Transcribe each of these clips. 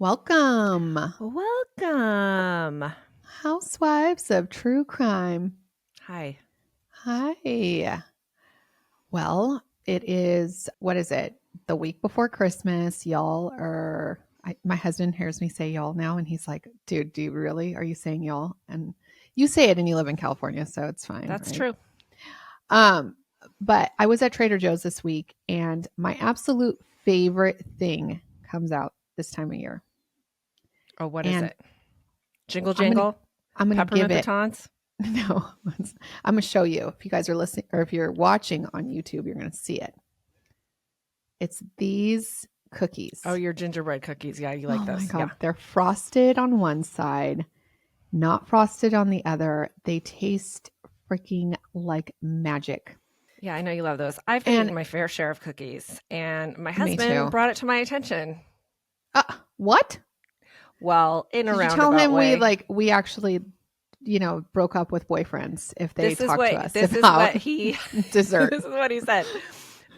Welcome, Welcome. Housewives of True Crime. Hi. Hi. Well, it is, what is it? The week before Christmas. Y'all are, my husband hears me say y'all now, and he's like, dude, do you really? Are you saying y'all? And you say it and you live in California, so it's fine. That's right? true. But I was at Trader Joe's this week, and my absolute favorite thing comes out this time of year. Oh, what is And it? Jingle jangle? I'm going to give Peppermint it. batons? No, I'm going to show you. If you guys are listening or if you're watching on YouTube, you're going to see it. It's these cookies. Oh, your gingerbread cookies. Yeah, you like Oh those. my God. Yeah. They're frosted on one side, not frosted on the other. They taste freaking like magic. Yeah, I know you love those. I've eaten my fair share of cookies, and my Me husband too. brought it to my attention. What? Well, in a Did you roundabout tell him way. we actually, broke up with boyfriends if they talk to us This about is what he dessert? This is what he said.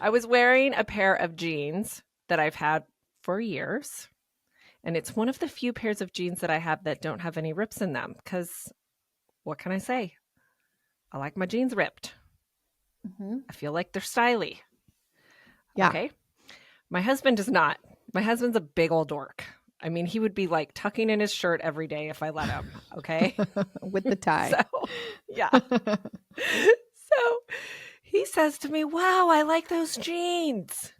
I was wearing a pair of jeans that I've had for years. And it's one of the few pairs of jeans that I have that don't have any rips in them. Because what can I say? I like my jeans ripped. Mm-hmm. I feel like they're styly. Yeah. Okay. My husband does not. My husband's a big old dork. I mean, he would be like tucking in his shirt every day if I let him. Okay. With the tie. So, yeah. So he says to me, wow, I like those jeans.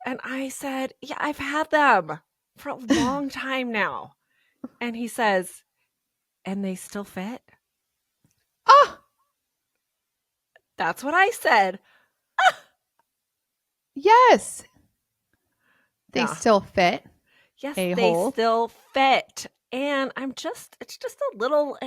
And I said, yeah, I've had them for a long time now. And he says, and they still fit? Oh, That's what I said. yes. They Yeah. still fit. Yes, A-hole. they still fit. And it's just a little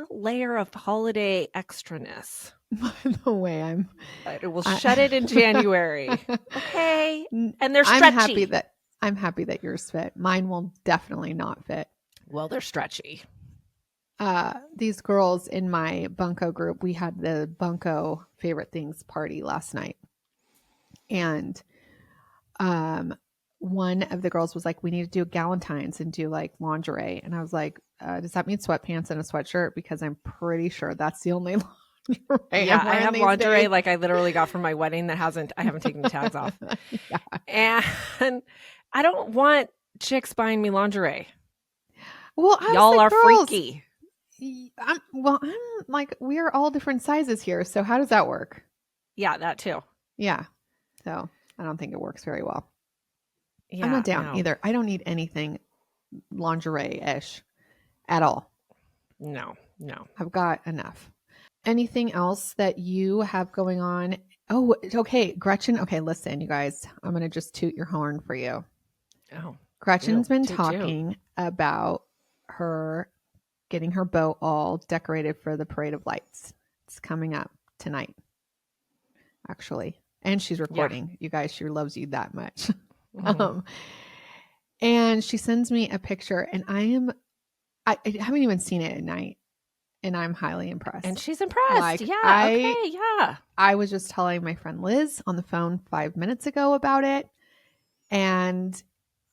layer of holiday extraness. By the way, It will shut it in January. Okay. And they're stretchy. I'm happy that yours fit. Mine will definitely not fit. Well, they're stretchy. These girls in my Bunko group, we had the Bunko favorite things party last night. And one of the girls was like, we need to do a Galentine's and do like lingerie. And I was like, does that mean sweatpants and a sweatshirt? Because I'm pretty sure that's the only lingerie. Yeah, I have lingerie like I literally got from my wedding that I haven't taken the tags off. Yeah. And I don't want chicks buying me lingerie. Well, y'all are freaky. I'm like, we are all different sizes here. So how does that work? Yeah, that too. Yeah. So I don't think it works very well. Yeah, I'm not down either. I don't need anything lingerie-ish at all. No. I've got enough. Anything else that you have going on? Oh, okay. Gretchen. Okay, listen, you guys. I'm going to just toot your horn for you. Oh. Gretchen's been talking about her getting her boat all decorated for the Parade of Lights. It's coming up tonight, actually. And she's recording. Yeah. You guys, she loves you that much. Mm-hmm. And she sends me a picture, and I haven't even seen it at night, and I'm highly impressed. And she's impressed. Yeah. I was just telling my friend Liz on the phone 5 minutes ago about it, and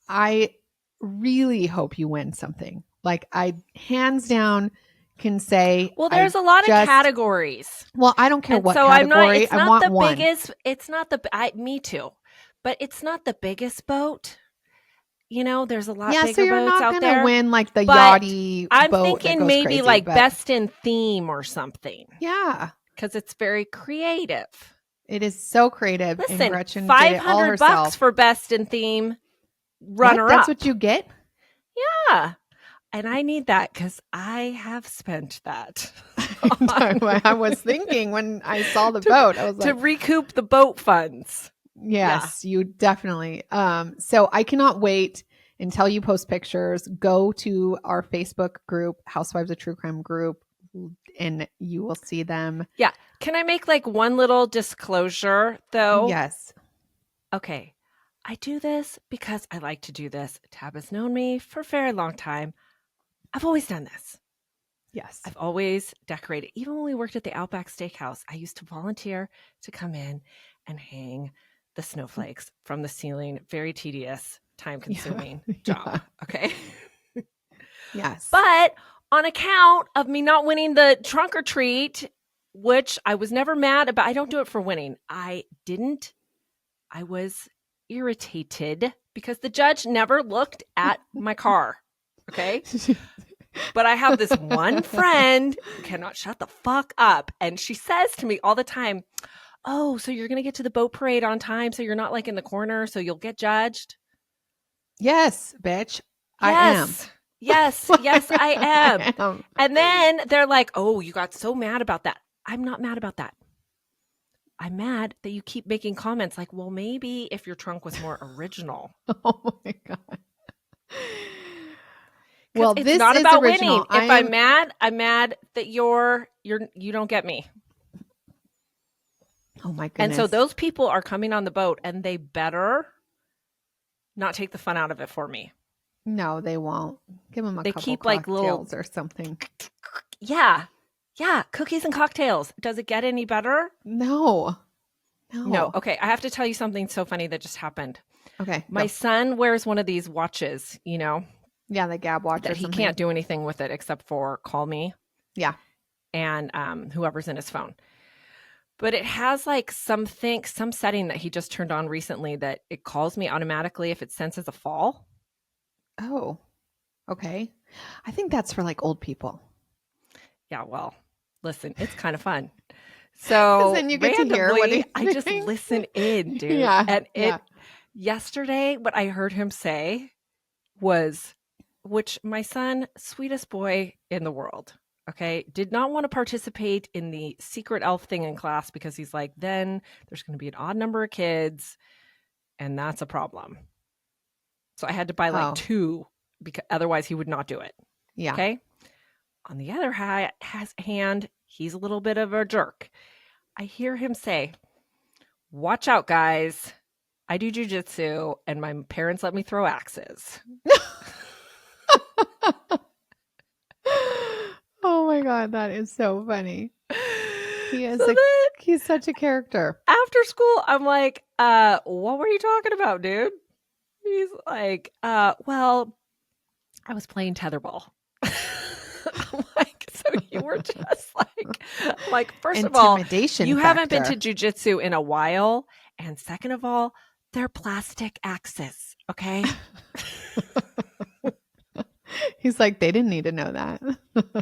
I really hope you win something. Like, I hands down can say, well, there's a lot of categories. Well, I don't care what category. I want one. It's not the me too, but it's not the biggest boat. You know, there's a lot bigger boats out there. Yeah, so you're not going to win like the yachty I'm boat. I'm thinking maybe crazy, like best in theme or something. Yeah, because it's very creative. It is so creative. Listen, and Gretchen $500 for best in theme. Runner up. That's what you get? Yeah. And I need that because I have spent that. I was thinking when I saw the boat, I was like, to recoup the boat funds. Yes, you definitely. So I cannot wait until you post pictures. Go to our Facebook group, Housewives of True Crime group, and you will see them. Yeah. Can I make like one little disclosure though? Yes. Okay. I do this because I like to do this. Tab has known me for a very long time. I've always done this. Yes. I've always decorated. Even when we worked at the Outback Steakhouse, I used to volunteer to come in and hang the snowflakes from the ceiling. Very tedious. time-consuming job. Okay. Yes. But on account of me not winning the trunk or treat, which I was never mad about, I don't do it for winning. I was irritated because the judge never looked at my car. Okay. But I have this one friend who cannot shut the fuck up. And she says to me all the time, oh, so you're going to get to the boat parade on time. So you're not like in the corner. So you'll get judged. Yes, bitch. Yes. I am. Yes. Yes, I am. And then they're like, oh, you got so mad about that. I'm not mad about that. I'm mad that you keep making comments like, well, maybe if your trunk was more original. Oh my God. Well, it's not about original. Winning. If I'm mad that you don't get me. Oh my goodness. And so those people are coming on the boat and they better not take the fun out of it for me. No, they won't. Give them they couple keep cocktails like little or something. Yeah. Yeah. Cookies and cocktails. Does it get any better? No. Okay. I have to tell you something so funny that just happened. Okay. My son wears one of these watches, you know? Yeah, the Gab watch. That he can't do anything with it except for call me. Yeah. And whoever's in his phone. But it has like some setting that he just turned on recently that it calls me automatically if it senses a fall. Oh, okay. I think that's for like old people. Yeah, well, listen, it's kind of fun. So then you get to hear what I just listen in, dude. Yeah. And yesterday, what I heard him say was, which my son, sweetest boy in the world, okay, did not want to participate in the secret elf thing in class because he's like, then there's going to be an odd number of kids, and that's a problem. So I had to buy like 2 because otherwise he would not do it. Yeah. Okay. On the other hand, he's a little bit of a jerk. I hear him say, watch out, guys. I do jujitsu and my parents let me throw axes. Oh my God, that is so funny. He's such a character. After school, I'm like, what were you talking about, dude? He's like, well, I was playing tetherball. I'm like, so you were just like, first of all, you haven't been to jujitsu in a while. And second of all, they're plastic axes. Okay. He's like, they didn't need to know that.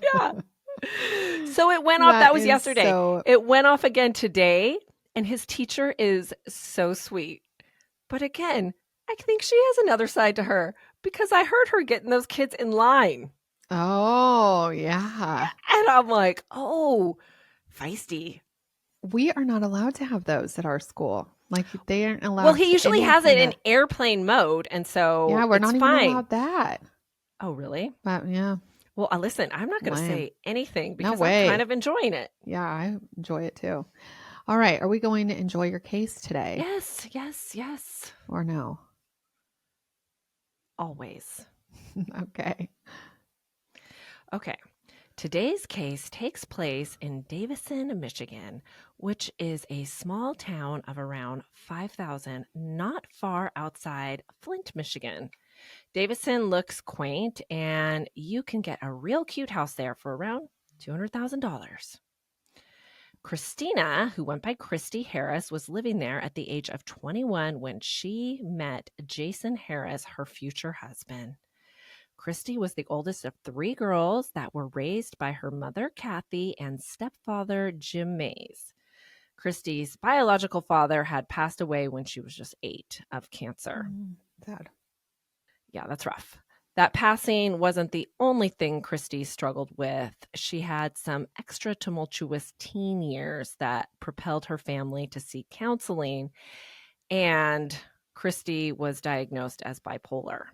Yeah. So it went off. That was yesterday. It went off again today. And his teacher is so sweet. But again, I think she has another side to her because I heard her getting those kids in line. Oh, yeah. And I'm like, oh, feisty. We are not allowed to have those at our school. Like, they aren't allowed. Well, he usually has it in airplane mode. And so yeah, we're not even allowed that. Oh, really? But yeah. Well, listen, I'm not going to say anything because I'm kind of enjoying it. Yeah, I enjoy it too. All right. Are we going to enjoy your case today? Yes, yes, yes. Or no? Always. Okay. Okay. Today's case takes place in Davison, Michigan, which is a small town of around 5,000, not far outside Flint, Michigan. Davison looks quaint, and you can get a real cute house there for around $200,000. Christina, who went by Christie Harris, was living there at the age of 21 when she met Jason Harris, her future husband. Christie was the oldest of 3 girls that were raised by her mother, Kathy, and stepfather, Jim Mays. Christie's biological father had passed away when she was just 8 of cancer. Sad. Yeah, that's rough. That passing wasn't the only thing Christie struggled with. She had some extra tumultuous teen years that propelled her family to seek counseling, and Christie was diagnosed as bipolar.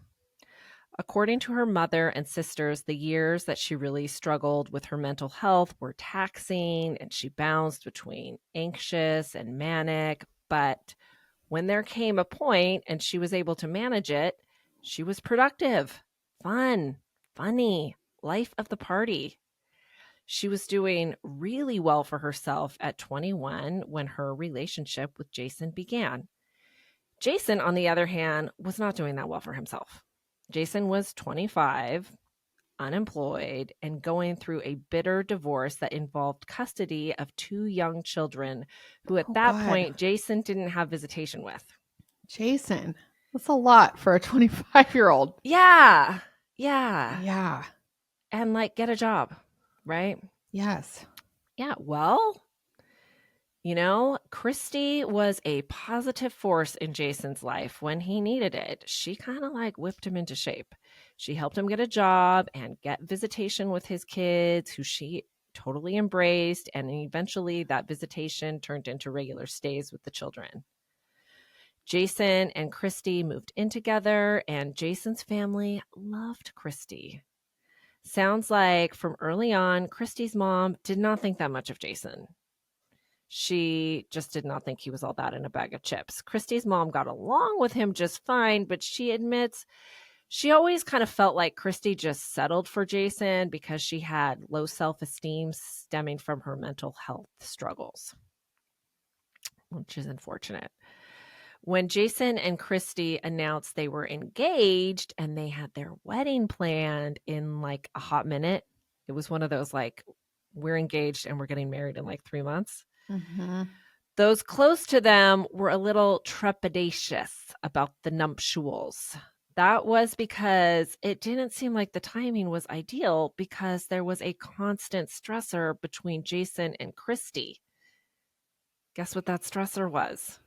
According to her mother and sisters, the years that she really struggled with her mental health were taxing, and she bounced between anxious and manic. But when there came a point and she was able to manage it, she was productive, fun, funny, life of the party. She was doing really well for herself at 21 when her relationship with Jason began. Jason, on the other hand, was not doing that well for himself. Jason was 25, unemployed, and going through a bitter divorce that involved custody of 2 young children who at that point Jason didn't have visitation with. Jason, that's a lot for a 25-year-old. Yeah. And like, get a job, right? Yes. Yeah, well, Christie was a positive force in Jason's life when he needed it. She kind of like whipped him into shape. She helped him get a job and get visitation with his kids, who she totally embraced. And eventually that visitation turned into regular stays with the children. Jason and Christie moved in together, and Jason's family loved Christie. Sounds like from early on, Christie's mom did not think that much of Jason. She just did not think he was all that in a bag of chips. Christie's mom got along with him just fine, but she admits she always kind of felt like Christie just settled for Jason because she had low self-esteem stemming from her mental health struggles, which is unfortunate. When Jason and Christie announced they were engaged and they had their wedding planned in like a hot minute, it was one of those like, we're engaged and we're getting married in like 3 months. Mm-hmm. Those close to them were a little trepidatious about the nuptials. That was because it didn't seem like the timing was ideal because there was a constant stressor between Jason and Christie. Guess what that stressor was?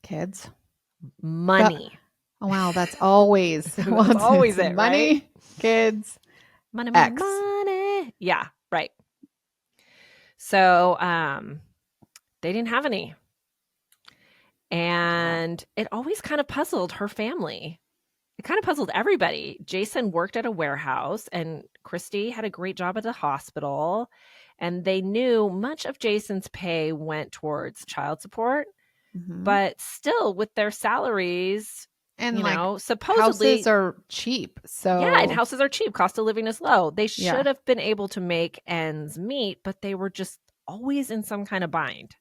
Kids. Money. Oh, wow, that's always That's always it, money, right? Kids, money, X. money. Yeah, right. So they didn't have any. And it always kind of puzzled her family. It kind of puzzled everybody. Jason worked at a warehouse and Christie had a great job at the hospital. And they knew much of Jason's pay went towards child support. Mm-hmm. But still, with their salaries, and supposedly houses are cheap. So yeah, and houses are cheap. Cost of living is low. They should have been able to make ends meet, but they were just always in some kind of bind.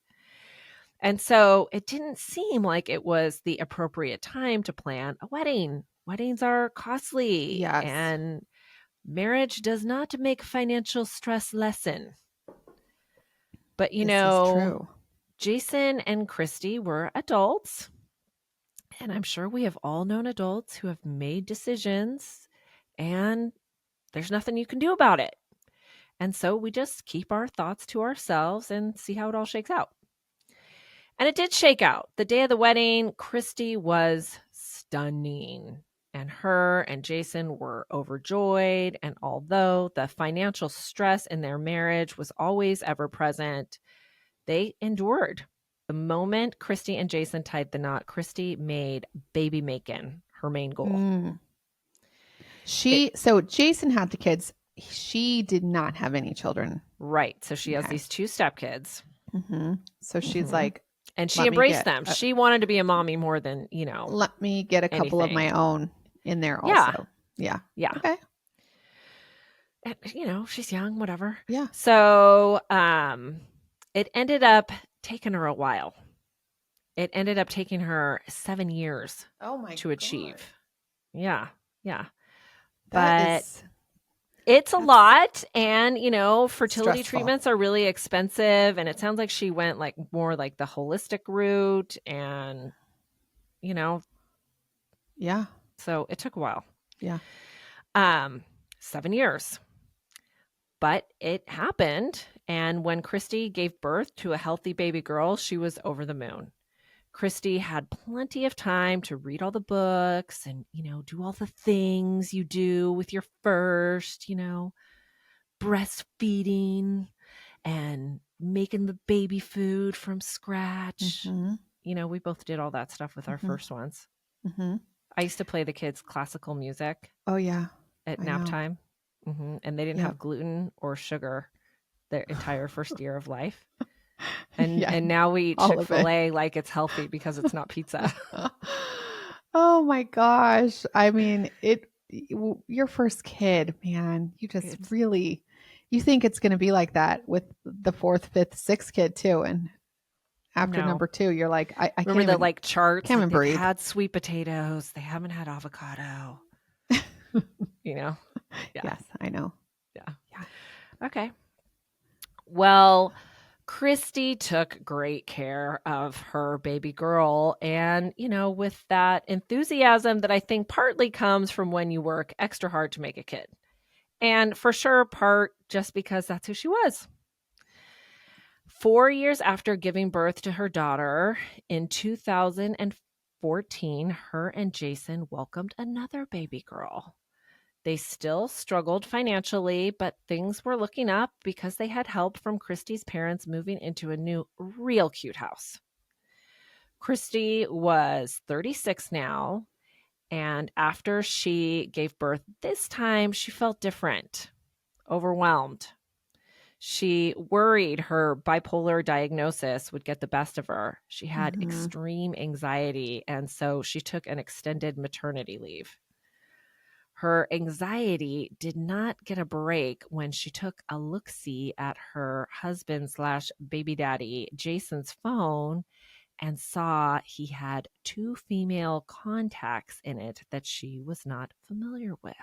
And so it didn't seem like it was the appropriate time to plan a wedding. Weddings are costly. Yes. And marriage does not make financial stress lessen. But, this is true. Jason and Christie were adults. And I'm sure we have all known adults who have made decisions and there's nothing you can do about it. And so we just keep our thoughts to ourselves and see how it all shakes out. And it did shake out. The day of the wedding, Christie was stunning. And her and Jason were overjoyed. And although the financial stress in their marriage was always ever present, they endured. The moment Christie and Jason tied the knot, Christie made baby making her main goal. So Jason had the kids. She did not have any children. Right. So she has these 2 stepkids. Mm-hmm. So she's like, and she embraced them. She wanted to be a mommy more than, let me get a couple of my own in there also. Yeah. Okay. And, she's young, whatever. Yeah. So it ended up taking her a while. It ended up taking her 7 years to achieve. Yeah. But it's a lot. And, fertility treatments are really expensive. And it sounds like she went like more like the holistic route and, Yeah. So it took a while. Yeah. 7 years. But it happened. And when Christie gave birth to a healthy baby girl, she was over the moon. Christie had plenty of time to read all the books and, do all the things you do with your first, breastfeeding and making the baby food from scratch. Mm-hmm. We both did all that stuff with our first ones. Mm-hmm. I used to play the kids classical music. Oh, yeah. At nap time. Mm-hmm. And they didn't have gluten or sugar their entire first year of life. And now we eat Chick-fil-A like it's healthy because it's not pizza. Oh my gosh. I mean, your first kid, man, you just you think it's going to be like that with the 4th, 5th, 6th kid too. And After No. number 2, you're like, I can't Remember the even, like charts? can't Like, even they've breathe. had sweet potatoes. They haven't had avocado. You know? Yeah. Yes, I know. Yeah. Yeah. Okay. Well, Christie took great care of her baby girl. And, with that enthusiasm that I think partly comes from when you work extra hard to make a kid. And for sure, part just because that's who she was. 4 years after giving birth to her daughter in 2014, her and Jason welcomed another baby girl. They still struggled financially, but things were looking up because they had help from Christie's parents moving into a new, real cute house. Christie was 36 now, and after she gave birth this time, she felt different, overwhelmed. She worried her bipolar diagnosis would get the best of her. She had extreme anxiety, and so she took an extended maternity leave. Her anxiety did not get a break when she took a look-see at her husband/baby daddy, Jason's phone, and saw he had 2 female contacts in it that she was not familiar with.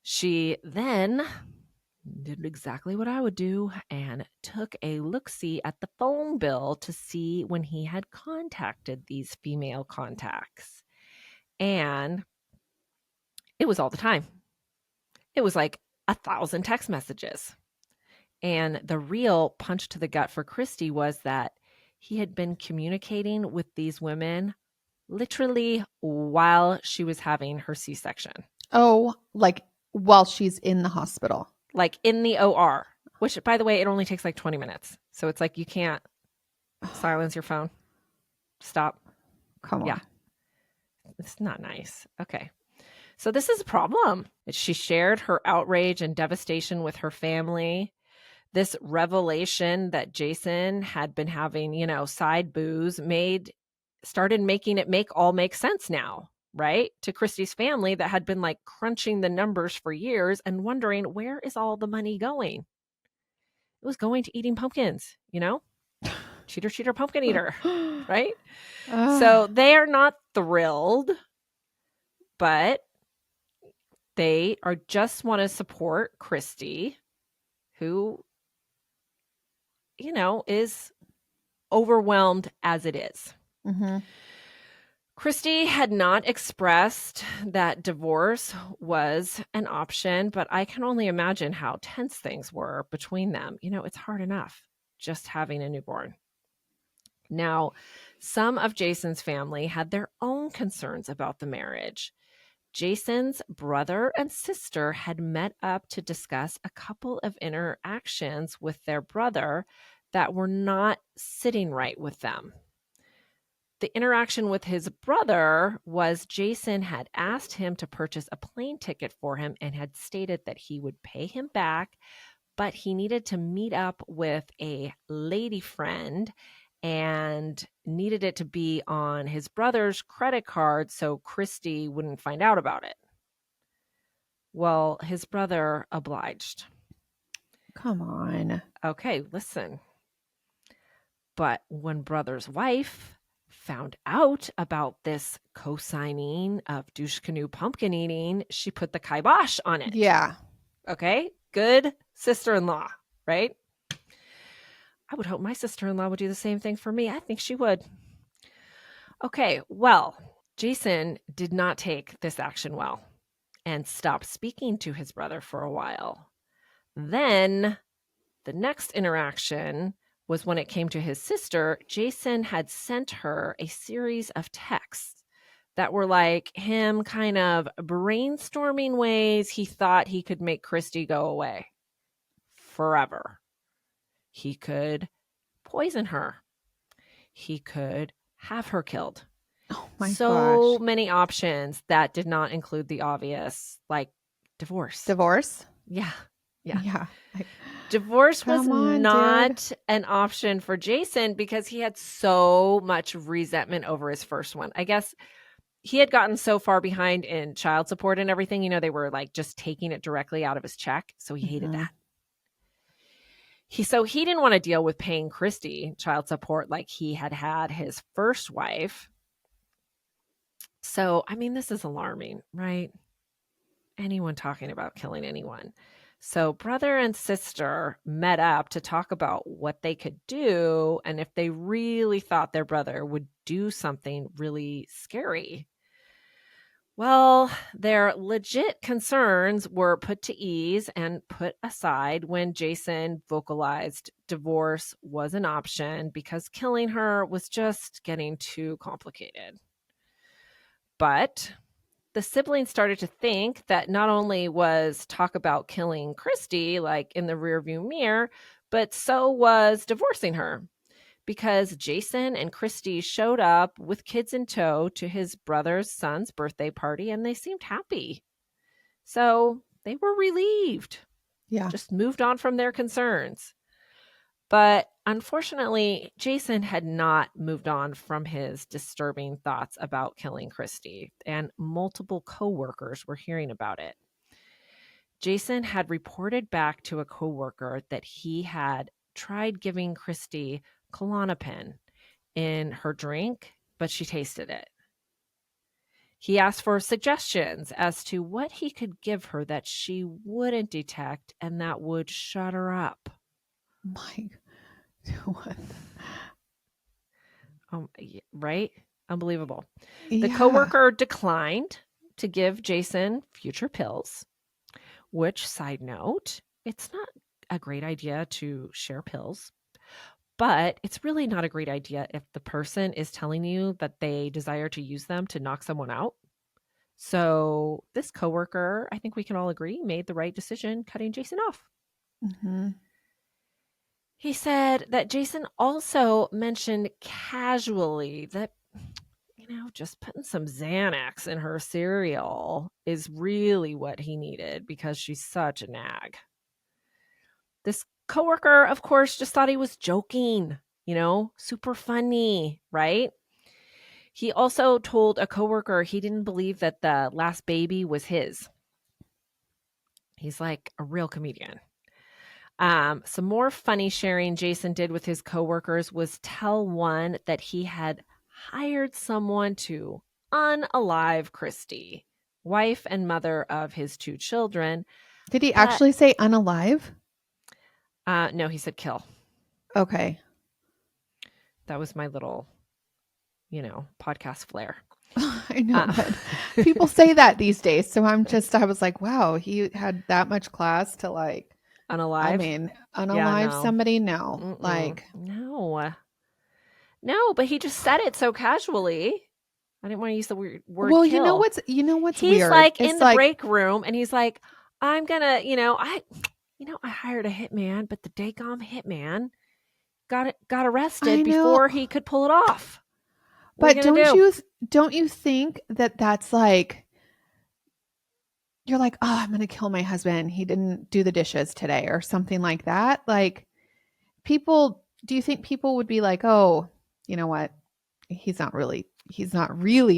She then did exactly what I would do and took a look-see at the phone bill to see when he had contacted these female contacts. And it was all the time. It was like 1,000 text messages. And the real punch to the gut for Christie was that he had been communicating with these women literally while she was having her C-section. Oh, like while she's in the hospital. Like in the OR, which, by the way, it only takes like 20 minutes. So it's like you can't silence your phone. Stop. Come on. Yeah. It's not nice. Okay. So this is a problem. She shared her outrage and devastation with her family. This revelation that Jason had been having, side booze started making it make sense now, right? To Christie's family that had been like crunching the numbers for years and wondering, where is all the money going? It was going to eating pumpkins, cheater, cheater, pumpkin eater, right? So they are not thrilled, but they are just want to support Christie, who, is overwhelmed as it is. Christie had not expressed that divorce was an option, but I can only imagine how tense things were between them. It's hard enough just having a newborn. Now, some of Jason's family had their own concerns about the marriage. Jason's brother and sister had met up to discuss a couple of interactions with their brother that were not sitting right with them. The interaction with his brother was Jason had asked him to purchase a plane ticket for him and had stated that he would pay him back, but he needed to meet up with a lady friend and needed it to be on his brother's credit card so Christie wouldn't find out about it. Well, his brother obliged. Come on. Okay, listen. But when brother's wife found out about this co-signing of douche canoe pumpkin eating, she put the kibosh on it. Yeah. Okay, good sister-in-law, right? I would hope my sister-in-law would do the same thing for me. I think she would. Okay, well, Jason did not take this action well and stopped speaking to his brother for a while. Then the next interaction was when it came to his sister. Jason had sent her a series of texts that were like him kind of brainstorming ways he thought he could make Christie go away forever. He could poison her. He could have her killed. Oh my So gosh. many options that did not include the obvious, like divorce. Divorce? Yeah. Divorce was not an option for Jason because he had so much resentment over his first one. I guess he had gotten so far behind in child support and everything. They were like just taking it directly out of his check. So he hated that. So he didn't want to deal with paying Christie child support like he had his first wife. So, I mean, this is alarming, right? Anyone talking about killing anyone. So, brother and sister met up to talk about what they could do and if they really thought their brother would do something really scary. Well, their legit concerns were put to ease and put aside when Jason vocalized divorce was an option because killing her was just getting too complicated. But the siblings started to think that not only was talk about killing Christie like in the rearview mirror, but so was divorcing her because Jason and Christie showed up with kids in tow to his brother's son's birthday party and they seemed happy. So they were relieved. Yeah. Just moved on from their concerns. But unfortunately, Jason had not moved on from his disturbing thoughts about killing Christie, and multiple coworkers were hearing about it. Jason had reported back to a coworker that he had tried giving Christie Klonopin in her drink, but she tasted it. He asked for suggestions as to what he could give her that she wouldn't detect and that would shut her up. My, what? Right? Unbelievable. The Yeah. coworker declined to give Jason future pills, which, side note, it's not a great idea to share pills. But it's really not a great idea if the person is telling you that they desire to use them to knock someone out. So this coworker, I think we can all agree, made the right decision cutting Jason off. Mm-hmm. He said that Jason also mentioned casually that, just putting some Xanax in her cereal is really what he needed because she's such a nag. This coworker, of course, just thought he was joking, super funny, right? He also told a coworker he didn't believe that the last baby was his. He's like a real comedian. Some more funny sharing Jason did with his coworkers was tell one that he had hired someone to unalive Christie, wife and mother of his 2 children. Did he actually say unalive? No, he said kill. Okay. That was my little, podcast flair. I know, but people say that these days. So I was like, wow, he had that much class to like, Unalive? I mean, unalive somebody? No. Mm-mm. Like, no, but he just said it so casually. I didn't want to use the word well, kill. you know what's he's weird? Like in the break room and he's like, I'm gonna, I hired a hitman, but the daggum hitman got arrested before he could pull it off. But don't you think that that's like, you're like, oh, I'm gonna kill my husband. He didn't do the dishes today or something like that. Like, do you think people would be like, oh, you know what? He's not really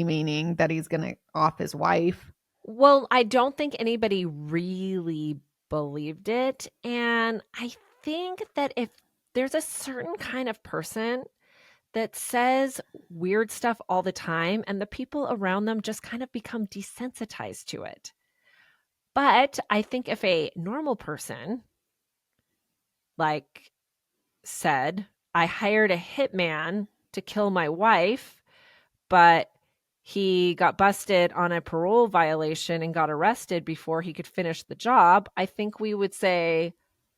meaning that he's gonna off his wife. Well, I don't think anybody really believed it. And I think that if there's a certain kind of person that says weird stuff all the time and the people around them just kind of become desensitized to it. But I think if a normal person like said, I hired a hitman to kill my wife, but he got busted on a parole violation and got arrested before he could finish the job, I think we would say,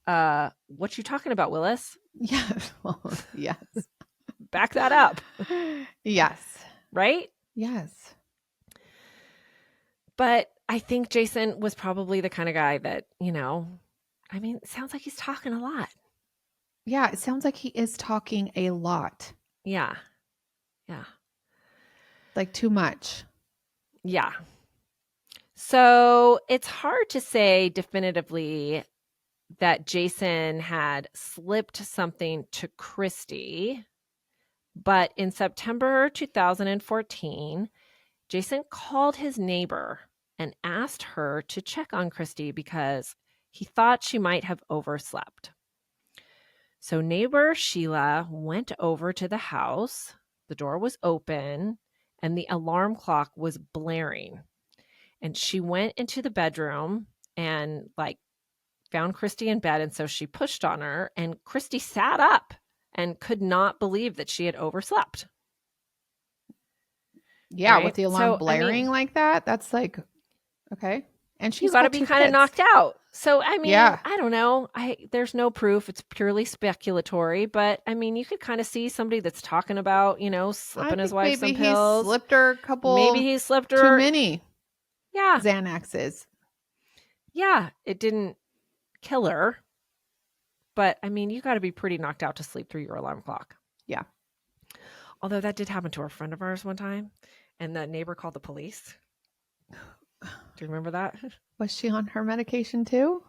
what you talking about, Willis? Yes. Well, yes. Back that up. Yes. Right? Yes. But I think Jason was probably the kind of guy that, it sounds like he's talking a lot. Yeah, it sounds like he is talking a lot. Yeah. Yeah. Like too much. Yeah. So it's hard to say definitively that Jason had slipped something to Christie, but in September 2014, Jason called his neighbor and asked her to check on Christie because he thought she might have overslept. So neighbor Sheila went over to the house. The door was open and the alarm clock was blaring. And she went into the bedroom and like found Christie in bed. And so she pushed on her and Christie sat up and could not believe that she had overslept. Yeah, Right? with the alarm So, blaring like that, that's like, okay. And you she's got to got be 2 kind of kids. knocked out. So, I mean, Yeah. I don't know. There's no proof. It's purely speculatory. But I mean, you could kind of see somebody that's talking about, I slipping his think wife some maybe he pills. slipped her a Maybe couple he slipped too her. many Yeah. Xanaxes. Yeah. It didn't kill her. But I mean, you got to be pretty knocked out to sleep through your alarm clock. Yeah. Although that did happen to a friend of ours one time. And the neighbor called the police. Do you remember that? Was she on her medication too?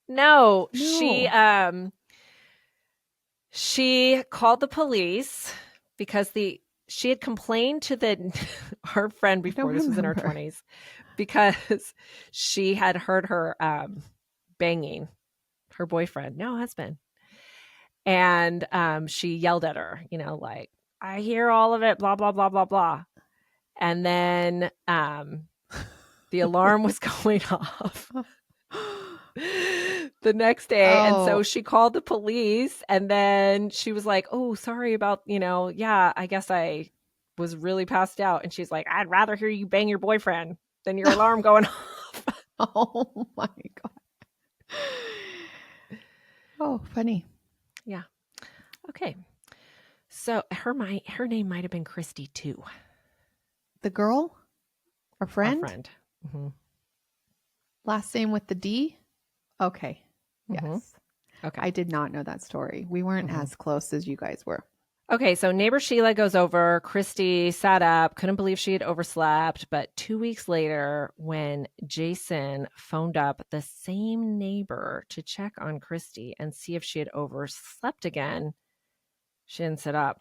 No. No. She called the police because she had complained to our friend before. This was in her 20s because she had heard her banging her boyfriend, no husband, and she yelled at her, like, I hear all of it, blah blah blah blah blah, and then the alarm was going off the next day. And so she called the police and then she was like, oh, sorry about, yeah, I guess I was really passed out. And she's like, I'd rather hear you bang your boyfriend than your alarm going off. Oh my God. Oh, funny. Yeah. Okay. So her name might have been Christie too. The girl? Our friend? Our friend. Mm-hmm. Last name with the D? Okay. Mm-hmm. Yes. Okay. I did not know that story. We weren't as close as you guys were. Okay, so neighbor Sheila goes over. Christie sat up, couldn't believe she had overslept. But 2 weeks later, when Jason phoned up the same neighbor to check on Christie and see if she had overslept again, she didn't sit up.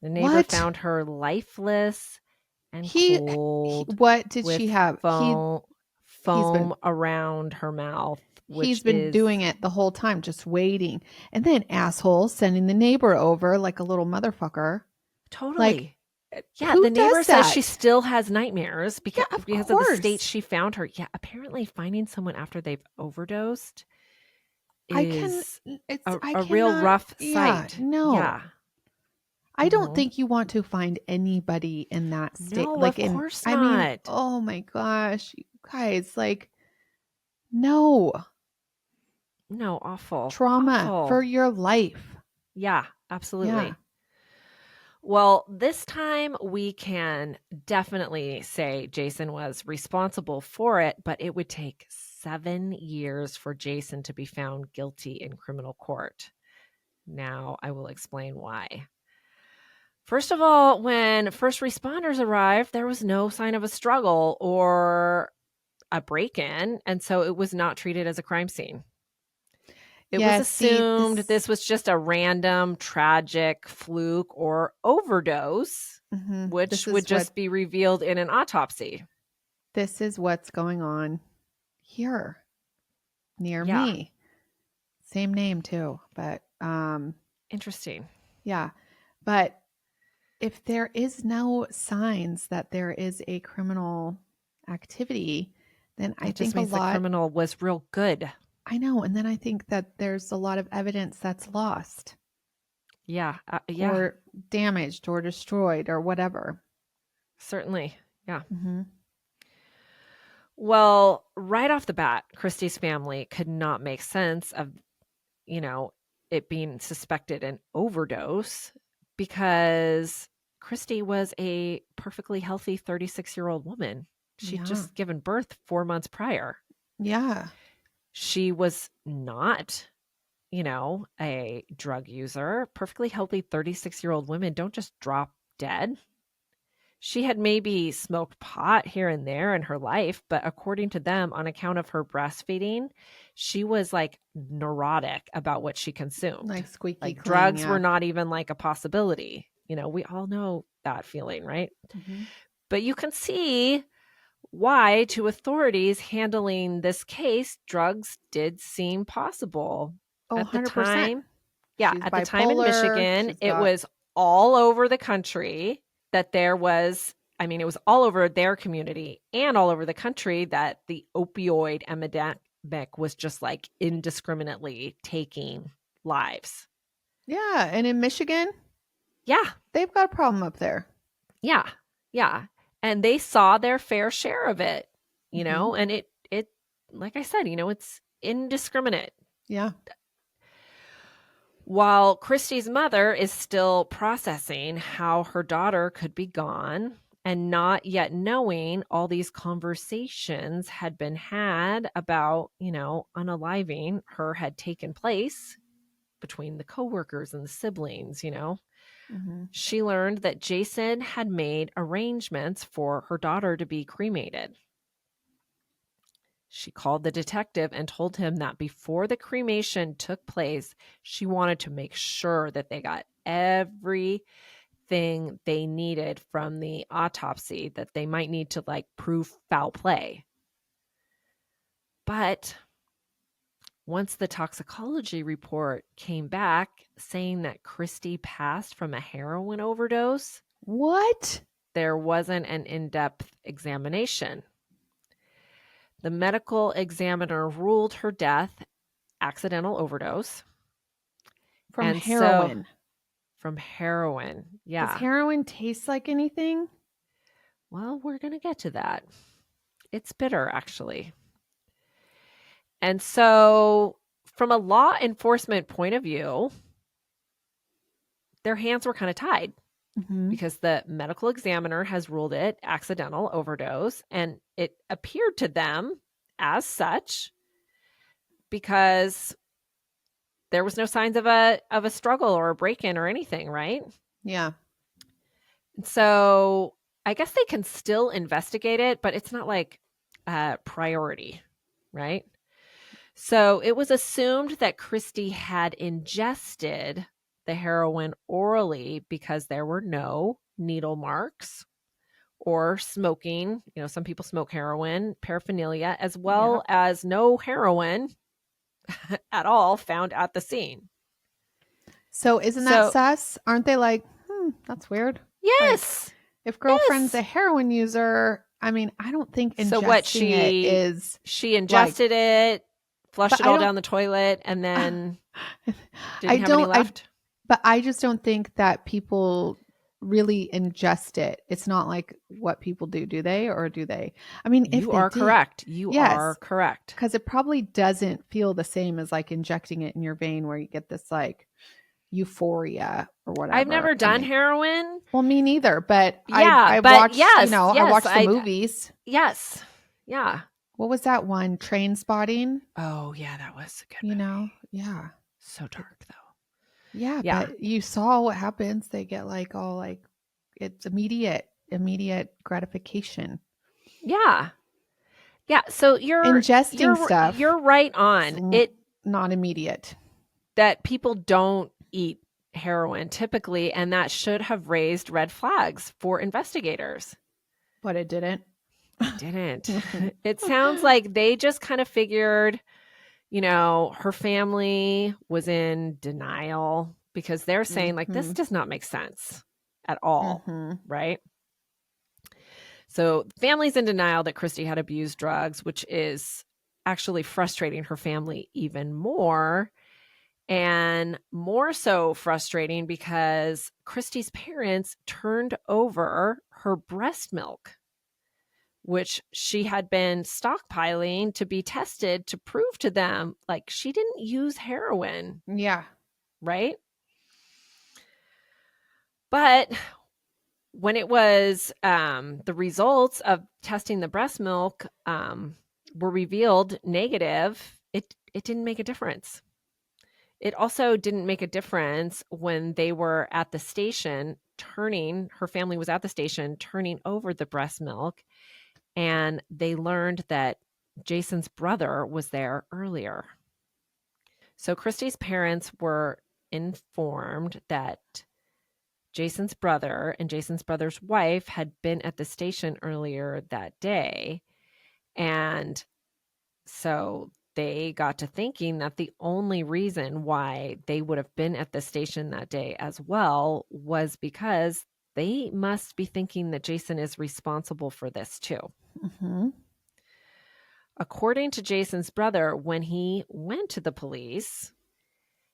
The neighbor found her lifeless and cold. What did she have? Foam around her mouth. He's been doing it the whole time, just waiting. And then asshole sending the neighbor over like a little motherfucker. Totally. Like, yeah, the neighbor says she still has nightmares because of the state she found her. Yeah, apparently finding someone after they've overdosed is a real rough sight. No. Yeah. I don't think you want to find anybody in that state. No, of course not. I mean, oh my gosh, you guys, like, no. No, awful. Trauma for your life. Yeah, absolutely. Yeah. Well, this time we can definitely say Jason was responsible for it, but it would take 7 years for Jason to be found guilty in criminal court. Now I will explain why. First of all, when first responders arrived, there was no sign of a struggle or a break-in, and so it was not treated as a crime scene. It was assumed this was just a random, tragic fluke or overdose, which would just be revealed in an autopsy. This is what's going on here near me. Same name too, but interesting. Yeah. But if there is no signs that there is a criminal activity, then I think the criminal was real good. I know. And then I think that there's a lot of evidence that's lost. Yeah. Or damaged or destroyed or whatever. Certainly. Yeah. Mm-hmm. Well, right off the bat, Christie's family could not make sense of, it being suspected an overdose because Christie was a perfectly healthy 36-year-old woman. She'd just given birth 4 months prior. Yeah. She was not, a drug user. Perfectly healthy 36-year-old women don't just drop dead. She had maybe smoked pot here and there in her life, but according to them, on account of her breastfeeding, she was like neurotic about what she consumed. Like squeaky clean, drugs were not even like a possibility. We all know that feeling, right? Mm-hmm. But you can see why, to authorities handling this case, drugs did seem possible. Oh, at the 100%. time. Yeah, She's at the time in bipolar. Michigan, it was all over the country that there was, I mean, it was all over their community and all over the country that the opioid epidemic was just like indiscriminately taking lives. Yeah, and in Michigan, Yeah, they've got a problem up there. yeah, yeah. And they saw their fair share of it, you Mhm. know, and it, like I said, you know, it's indiscriminate. Yeah. While Christie's mother is still processing how her daughter could be gone and not yet knowing all these conversations had been had about, you know, unaliving her had taken place between the coworkers and the siblings, you know. Mhm. She learned that Jason had made arrangements for her daughter to be cremated. She called the detective and told him that before the cremation took place, she wanted to make sure that they got everything they needed from the autopsy that they might need to like prove foul play. But once the toxicology report came back saying that Christie passed from a heroin overdose, What? there wasn't an in-depth examination. The medical examiner ruled her death accidental overdose. From And so heroin. from heroin. Does Yeah. heroin taste like anything? Well, we're going to get to that. It's bitter, actually. And so, from a law enforcement point of view, their hands were kind of tied Mhm. because the medical examiner has ruled it accidental overdose, and it appeared to them as such because there was no signs of a struggle or a break-in or anything, right? Yeah. So I guess they can still investigate it, but it's not like a priority, right? So it was assumed that Christie had ingested the heroin orally because there were no needle marks or smoking. You know, some people smoke heroin, paraphernalia, as well as no heroin at all found at the scene. So isn't that sus? Aren't they like, that's weird? Yes. Like, if girlfriend's a heroin user, I mean, I don't think ingesting So what it is. She ingested it, flushed it all down the toilet, and then didn't have any left? But I just don't think that people really ingest it. It's not like what people do they? Or do they? I mean, if You they are did, correct. You are correct. because it probably doesn't feel the same as like injecting it in your vein where you get this like euphoria or whatever. I've never done heroin. Well, me neither, but yeah, I but watched, yes, I watched the movies. Yes. Yeah. What was that one? Train Spotting? Oh, yeah, that was a good You movie. know? Yeah. So dark though. Yeah, but you saw what happens. They get like all like it's immediate gratification. Yeah. Yeah. So Ingesting stuff. You're right on it. Not immediate. That people don't eat heroin typically, and that should have raised red flags for investigators. But it didn't. It didn't. It sounds like they just kind of figured, you know, her family was in denial because they're saying like, this does not make sense at all, right? So family's in denial that Christie had abused drugs, which is actually frustrating her family even more. And more so frustrating because Christie's parents turned over her breast milk, which she had been stockpiling to be tested to prove to them, like, she didn't use heroin. Yeah. Right? But when it was the results of testing the breast milk were revealed negative, it didn't make a difference. It also didn't make a difference when they were at the station her family was at the station turning over the breast milk, and they learned that Jason's brother was there earlier. So Christie's parents were informed that Jason's brother and Jason's brother's wife had been at the station earlier that day. And so they got to thinking that the only reason why they would have been at the station that day as well was because they must be thinking that Jason is responsible for this too. Mm-hmm. According to Jason's brother, when he went to the police,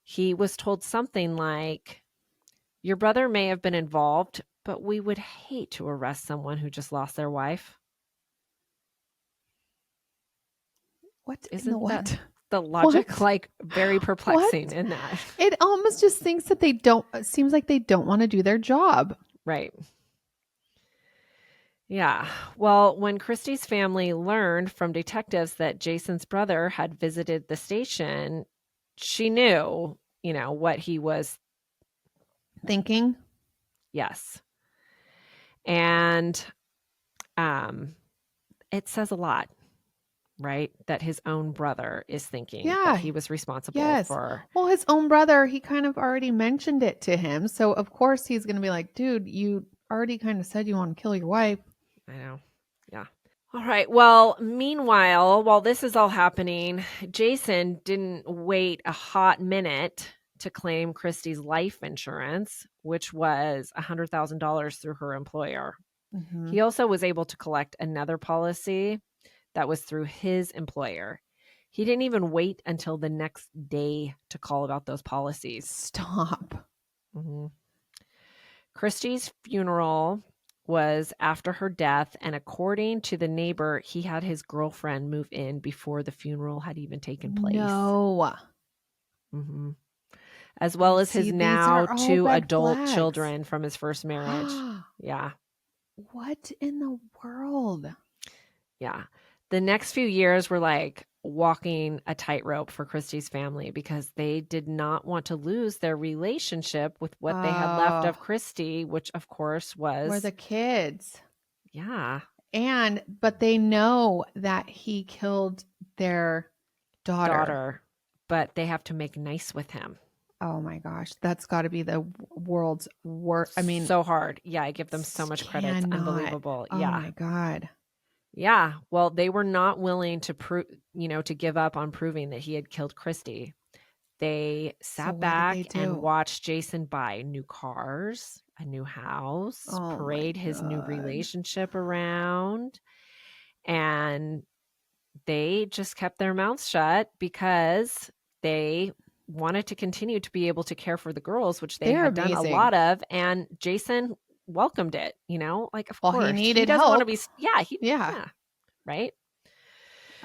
he was told something like, "Your brother may have been involved, but we would hate to arrest someone who just lost their wife." What in the Isn't that what? the logic What? like very perplexing What? in that? It almost just thinks that they don't, it seems like they don't want to do their job. Right. Yeah. Well, when Christie's family learned from detectives that Jason's brother had visited the station, she knew, what he was. Thinking. Yes. And it says a lot, right? That his own brother is thinking that Yeah. he was responsible Yes. for. Well, his own brother, he kind of already mentioned it to him. So, of course, he's going to be like, dude, you already kind of said you want to kill your wife. I know. Yeah. All right. Well, meanwhile, while this is all happening, Jason didn't wait a hot minute to claim Christie's life insurance, which was $100,000 through her employer. Mm-hmm. He also was able to collect another policy that was through his employer. He didn't even wait until the next day to call about those policies. Stop. Mm-hmm. Christie's funeral was after her death, and according to the neighbor, he had his girlfriend move in before the funeral had even taken place. No. Mm-hmm. As well as his now 2 adult children from his first marriage. Yeah. What in the world? Yeah. The next few years were like walking a tightrope for Christie's family because they did not want to lose their relationship with what they had left of Christie, which of course were the kids. Yeah. But they know that he killed their daughter. But they have to make nice with him. Oh my gosh, that's got to be the world's worst. I mean, so hard. Yeah, I give them so much credit. It's unbelievable. Yeah. Oh my God. Yeah. Well, they were not willing to prove, to give up on proving that he had killed Christie. They sat back and watched Jason buy new cars, a new house, parade his new relationship around, and they just kept their mouths shut because they wanted to continue to be able to care for the girls, which they had done a lot of, and Jason welcomed it, of course. He needed doesn't help. want to be yeah. Right?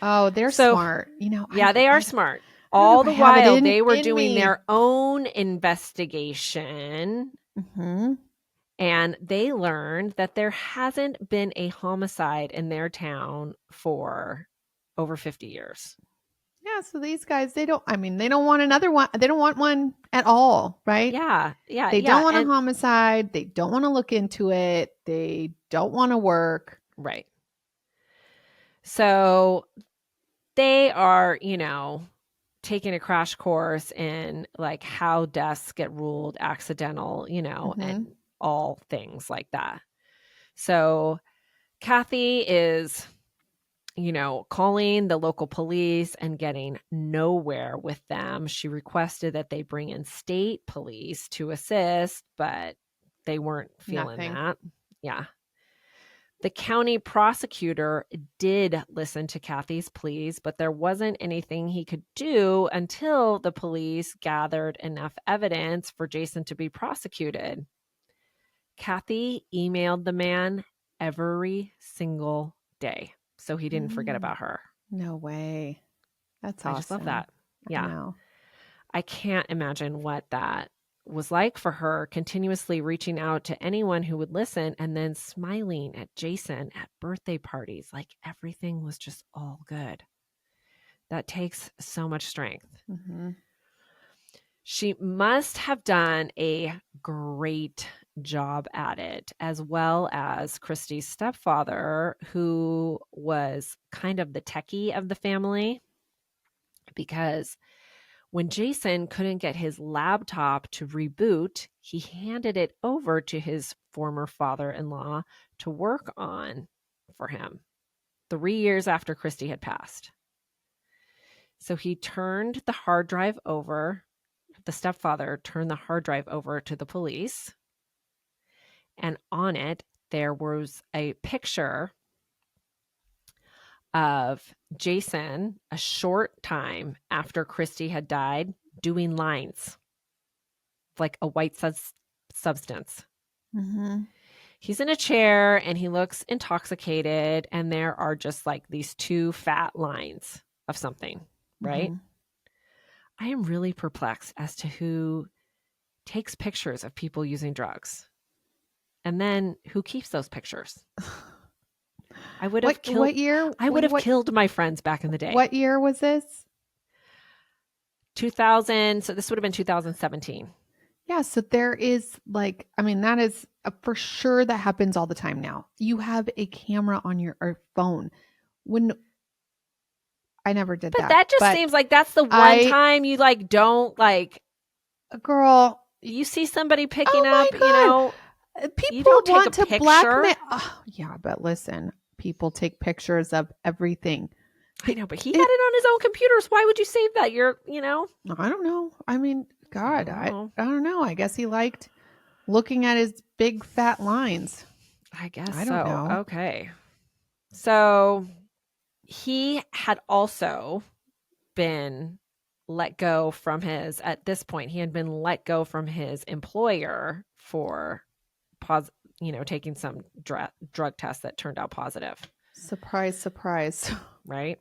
Oh, they're smart. Yeah, they are smart. All the while they were doing their own investigation. Mm-hmm. And they learned that there hasn't been a homicide in their town for over 50 years. Yeah, so these guys, they don't want another one. They don't want one at all, right? Yeah. They don't want a homicide. They don't want to look into it. They don't want to work. Right. So they are, taking a crash course in like how deaths get ruled accidental, and all things like that. So Kathy is, calling the local police and getting nowhere with them. She requested that they bring in state police to assist, but they weren't feeling that. Yeah. The county prosecutor did listen to Kathy's pleas, but there wasn't anything he could do until the police gathered enough evidence for Jason to be prosecuted. Kathy emailed the man every single day, so he didn't forget about her. No way. That's awesome. I just love that. Yeah. I can't imagine what that was like for her, continuously reaching out to anyone who would listen and then smiling at Jason at birthday parties like everything was just all good. That takes so much strength. Mm-hmm. She must have done a great job at it, as well as Christie's stepfather, who was kind of the techie of the family, because when Jason couldn't get his laptop to reboot, he handed it over to his former father-in-law to work on for him 3 years after Christie had passed. So he turned the hard drive over. The stepfather turned the hard drive over to the police. And on it, there was a picture of Jason a short time after Christie had died doing lines, like a white substance. Mm-hmm. He's in a chair and he looks intoxicated, and there are just like these two fat lines of something, right? Mm-hmm. I am really perplexed as to who takes pictures of people using drugs and then who keeps those pictures. I would have killed. What year? I would have killed my friends back in the day. What year was this? 2000. So this would have been 2017. Yeah. So there is like, I mean, that is for sure that happens all the time now. You have a camera on your phone. When I never did But that. that just seems like that's the one time you like don't like. Girl, you see somebody picking up, God. you know. People want to blackmail. Oh, yeah, but listen, people take pictures of everything. I know, but he had it on his own computer. So why would you save that? I don't know. I mean, God, I don't know. I guess he liked looking at his big fat lines. I guess I don't know. Okay. So he had also been let go from at this point, he had been let go from his employer for taking some drug tests that turned out positive. Surprise, surprise. Right?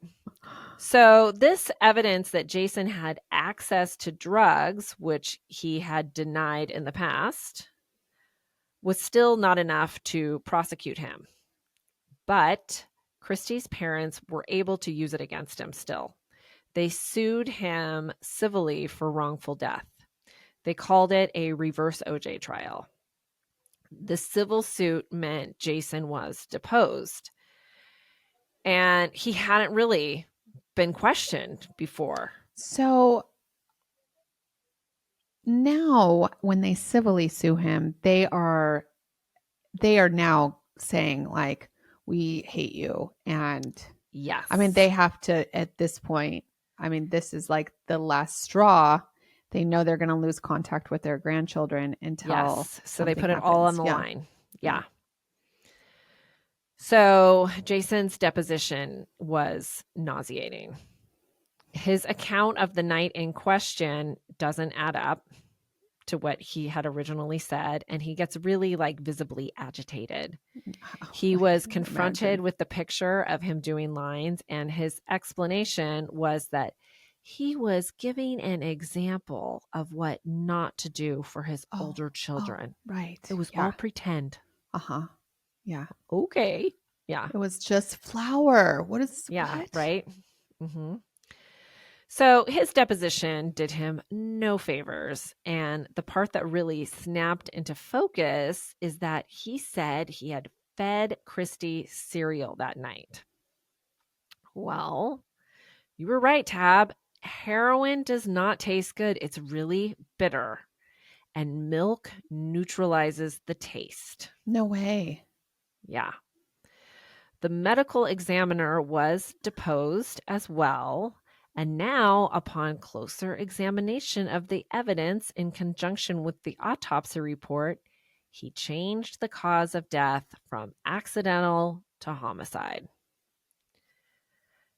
So this evidence that Jason had access to drugs, which he had denied in the past, was still not enough to prosecute him. But Christie's parents were able to use it against him still. They sued him civilly for wrongful death. They called it a reverse OJ trial. The civil suit meant Jason was deposed. And he hadn't really been questioned before. So now when they civilly sue him, they are now saying like, we hate you. And yes, I mean, they have to at this point. I mean, this is like the last straw. They know they're going to lose contact with their grandchildren until so they put it happens. all on the line. Yeah. So Jason's deposition was nauseating. His account of the night in question doesn't add up to what he had originally said, and he gets really like visibly agitated. He was confronted with the picture of him doing lines, and his explanation was that he was giving an example of what not to do for his older children. Right. It was all pretend. Uh-huh. Yeah. Okay. Yeah. It was just flour. What? Right. Mm-hmm. So his deposition did him no favors. And the part that really snapped into focus is that he said he had fed Christie cereal that night. Well, you were right, Tab. Heroin does not taste good. It's really bitter. And milk neutralizes the taste. No way. Yeah. The medical examiner was deposed as well. And now, upon closer examination of the evidence in conjunction with the autopsy report, he changed the cause of death from accidental to homicide.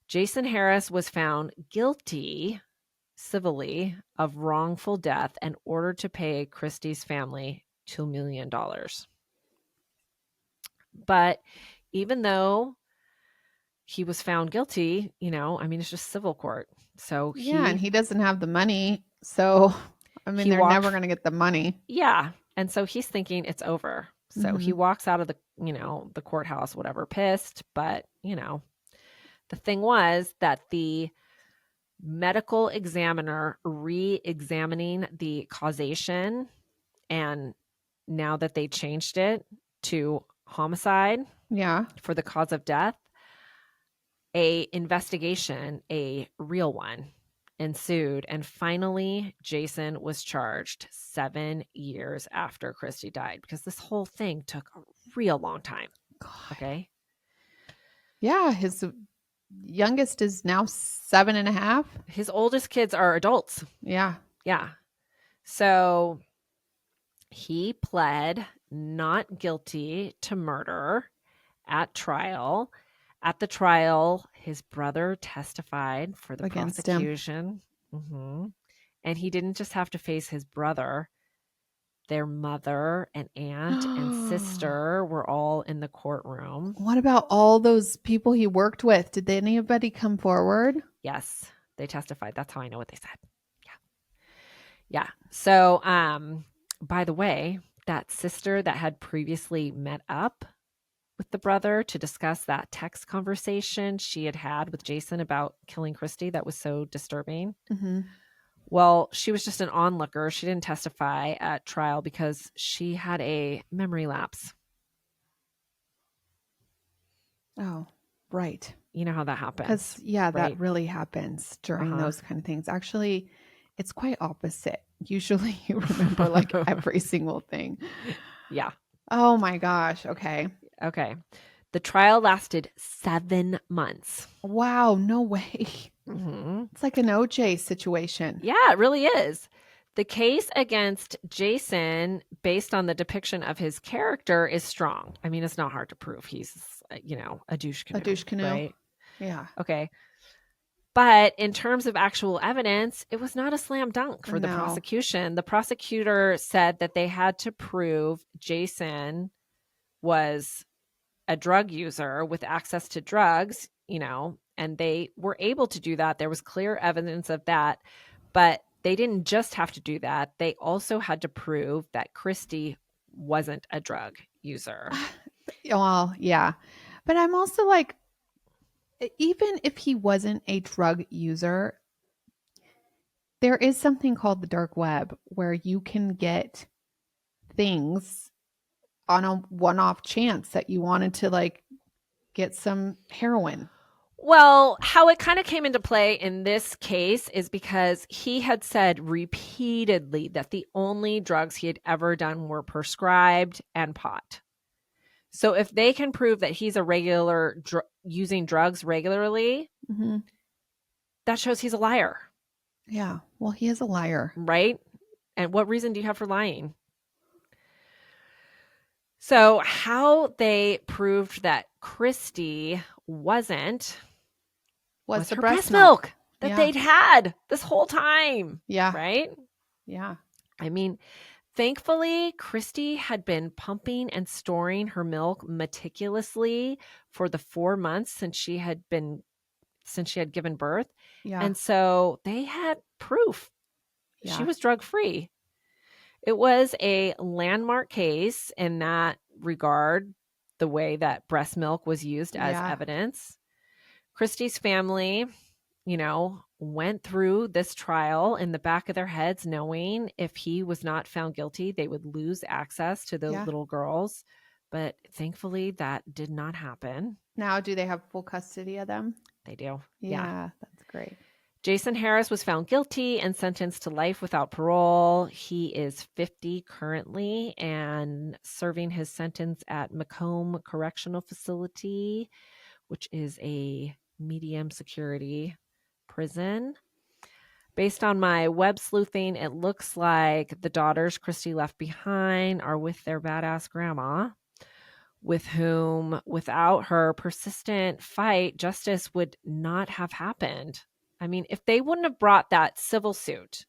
Jason Harris was found guilty civilly of wrongful death and ordered to pay Christie's family $2 million. But even though he was found guilty, it's just civil court. So and he doesn't have the money. So, I mean, they're never going to get the money. Yeah. And so he's thinking it's over. So he walks out of the courthouse, whatever, pissed. But, the thing was that the medical examiner re-examining the causation, and now that they changed it to homicide for the cause of death, a investigation, a real one, ensued. And finally, Jason was charged 7 years after Christie died, because this whole thing took a real long time. God. Okay. Yeah. youngest is now 7.5. His oldest kids are adults. Yeah. Yeah. So he pled not guilty to murder at trial. At the trial, his brother testified for the Against him. prosecution. And he didn't just have to face his brother. Their mother and aunt and sister were all in the courtroom. What about all those people he worked with? Did anybody come forward? Yes, they testified. That's how I know what they said. Yeah. So, by the way, that sister that had previously met up with the brother to discuss that text conversation she had with Jason about killing Christie that was so disturbing. Mm-hmm. Well, she was just an onlooker. She didn't testify at trial because she had a memory lapse. Oh, right. You know how that happens. Because, yeah, right? that really happens during those kind of things. Actually, it's quite opposite. Usually you remember like every single thing. Yeah. Oh my gosh. Okay. Okay. The trial lasted 7 months. Wow. No way. It's like an OJ situation. Yeah, it really is. The case against Jason, based on the depiction of his character, is strong. I mean, it's not hard to prove he's, a douche canoe. A douche canoe. Right? Yeah. Okay. But in terms of actual evidence, it was not a slam dunk for the No. prosecution. The prosecutor said that they had to prove Jason was a drug user with access to drugs, and they were able to do that. There was clear evidence of that, but they didn't just have to do that. They also had to prove that Christie wasn't a drug user. Well, yeah. But I'm also like, even if he wasn't a drug user, there is something called the dark web where you can get things on a one-off chance that you wanted to like get some heroin. Well, how it kind of came into play in this case is because he had said repeatedly that the only drugs he had ever done were prescribed and pot. So if they can prove that he's a regular using drugs regularly, that shows he's a liar. Yeah. Well, he is a liar. Right? And what reason do you have for lying? So how they proved that Christie wasn't was the her breast milk that Yeah. they'd had this whole time. Yeah. Right? Yeah. I mean, thankfully, Christie had been pumping and storing her milk meticulously for the 4 months since she had given birth. Yeah. And so they had proof Yeah. she was drug-free. It was a landmark case in that regard, the way that breast milk was used as evidence. Christie's family, went through this trial in the back of their heads, knowing if he was not found guilty, they would lose access to the little girls. But thankfully, that did not happen. Now, do they have full custody of them? They do. Yeah. That's great. Jason Harris was found guilty and sentenced to life without parole. He is 50 currently and serving his sentence at Macomb Correctional Facility, which is a medium security prison. Based on my web sleuthing, it looks like the daughters Christie left behind are with their badass grandma, with whom, without her persistent fight, justice would not have happened. I mean, if they wouldn't have brought that civil suit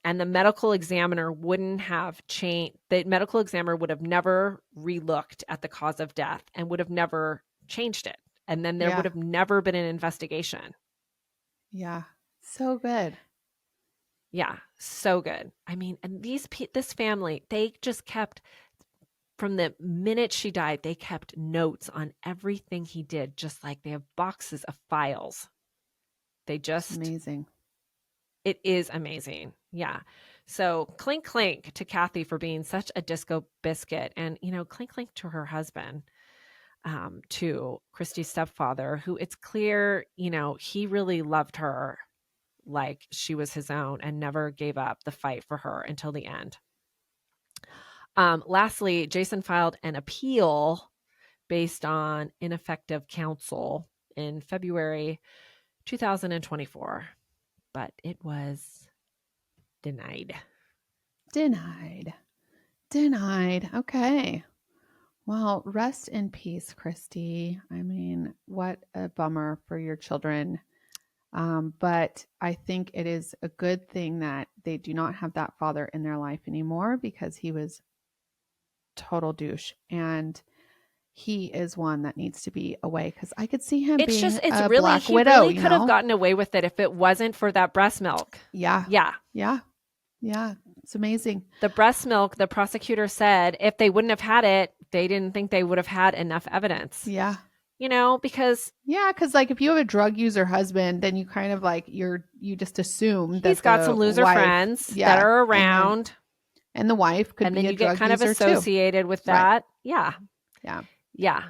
and the medical examiner wouldn't have changed, the medical examiner would have never relooked at the cause of death and would have never changed it. And then there would have never been an investigation. Yeah. So good. Yeah. So good. I mean, and this family, they just kept, from the minute she died, they kept notes on everything he did, just like they have boxes of files. It's amazing. It is amazing. Yeah. So Clink Clink to Kathy for being such a disco biscuit, and, Clink Clink to her husband, to Christie's stepfather, who it's clear, he really loved her like she was his own and never gave up the fight for her until the end. Lastly, Jason filed an appeal based on ineffective counsel in February 2024, but it was denied. Denied. Okay. Well, rest in peace, Christie. I mean, what a bummer for your children. But I think it is a good thing that they do not have that father in their life anymore, because he was total douche, and he is one that needs to be away, because I could see him being a Black Widow. He really could have gotten away with it if it wasn't for that breast milk. Yeah. It's amazing. The breast milk, the prosecutor said, if they wouldn't have had it, they didn't think they would have had enough evidence. Yeah. Because like if you have a drug user husband, then you kind of like you just assume that he's got some loser friends that are around, and the wife could be a drug user too. And then you get kind of associated with that. Right. Yeah.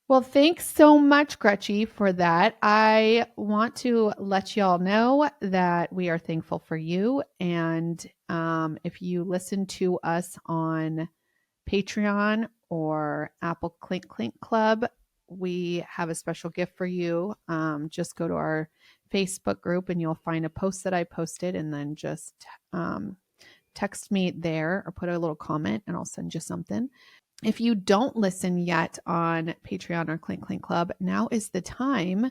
Well, thanks so much, Gretchen, for that. I want to let y'all know that we are thankful for you. And if you listen to us on Patreon or Apple Clink Clink Club, we have a special gift for you. Just go to our Facebook group and you'll find a post that I posted, and then just text me there or put a little comment and I'll send you something. If you don't listen yet on Patreon or Clink Clink Club, now is the time.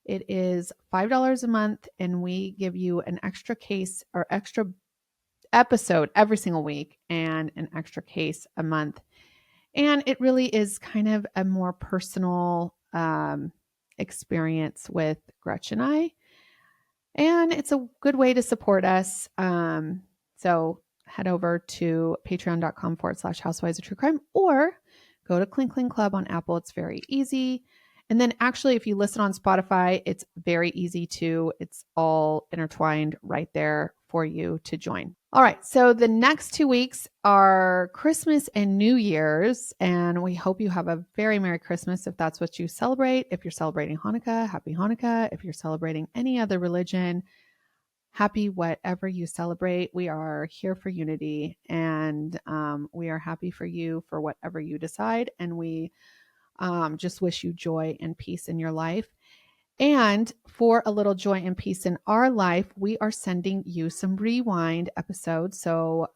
It is $5 a month, and we give you an extra case or extra episode every single week and an extra case a month. And it really is kind of a more personal experience with Gretchen and I. And it's a good way to support us. So head over to patreon.com/Housewives of True Crime, or go to Clink Clink Club on Apple. It's very easy. And then actually, if you listen on Spotify, it's very easy too. It's all intertwined right there for you to join. All right. So the next 2 weeks are Christmas and New Year's, and we hope you have a very Merry Christmas if that's what you celebrate. If you're celebrating Hanukkah, Happy Hanukkah. If you're celebrating any other religion, happy whatever you celebrate. We are here for unity, and we are happy for you for whatever you decide. And we just wish you joy and peace in your life. And for a little joy and peace in our life, we are sending you some rewind episodes. So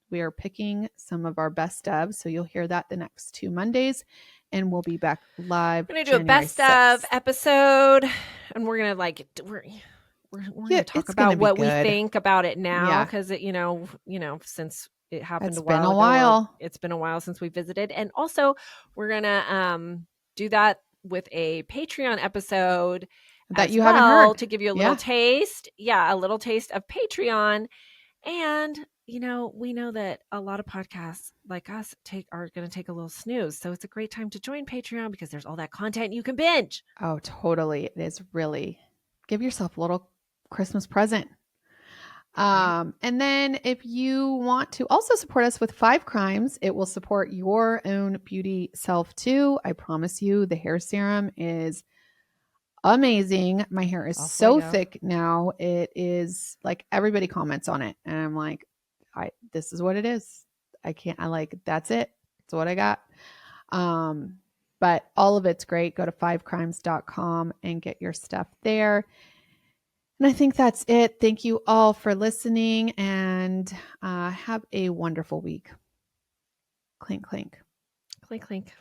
we are picking some of our best of. So you'll hear that the next 2 Mondays, and we'll be back live. We're going to do a best 6th. Of episode, and we're going to we're going to talk about what we think about it now, because it, since it happened a while ago, it's been a while since we visited. And also we're going to do that with a Patreon episode that you haven't heard, to give you a little taste. Yeah, a little taste of Patreon. And, we know that a lot of podcasts like us are going to take a little snooze. So it's a great time to join Patreon, because there's all that content you can binge. Oh, totally. It is really. Give yourself a little Christmas present. And then if you want to also support us with 5 Crimes, it will support your own beauty self too. I promise you, the hair serum is amazing. My hair is so thick now. It is like everybody comments on it. And I'm like, this is what it is. That's it. That's what I got. But all of it's great. Go to 5crimes.com and get your stuff there. And I think that's it. Thank you all for listening, and have a wonderful week. Clink, clink. Clink, clink.